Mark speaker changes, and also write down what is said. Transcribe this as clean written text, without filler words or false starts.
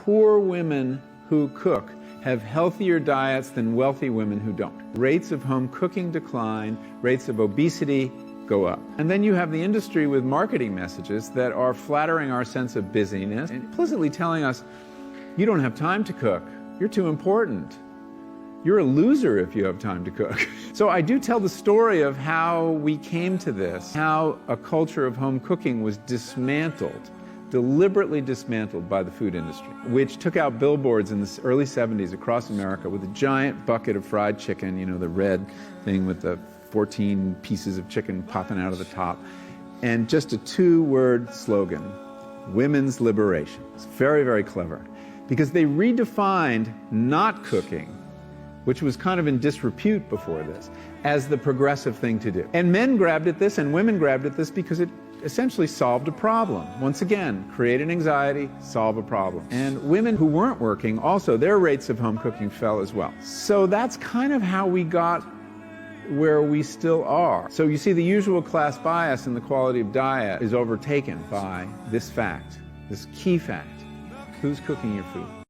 Speaker 1: poor women who cook have healthier diets than wealthy women who don't. Rates of home cooking decline, rates of obesity go up. And then you have the industry with marketing messages that are flattering our sense of busyness and implicitly telling us, you don't have time to cook, you're too important. You're a loser if you have time to cook. So I do tell the story of how we came to this, how a culture of home cooking was dismantled, deliberately dismantled by the food industry, which took out billboards in the early 70s across America with a giant bucket of fried chicken, you know, the red thing with the 14 pieces of chicken popping out of the top, and just a two-word slogan, women's liberation. It's very, very clever, because they redefined not cooking, which was kind of in disrepute before this, as the progressive thing to do. And men grabbed at this and women grabbed at this because it essentially solved a problem. Once again, create an anxiety, solve a problem. And women who weren't working, also their rates of home cooking fell as well. So that's kind of how we got where we still are. So you see, the usual class bias in the quality of diet is overtaken by this fact, this key fact: who's cooking your food?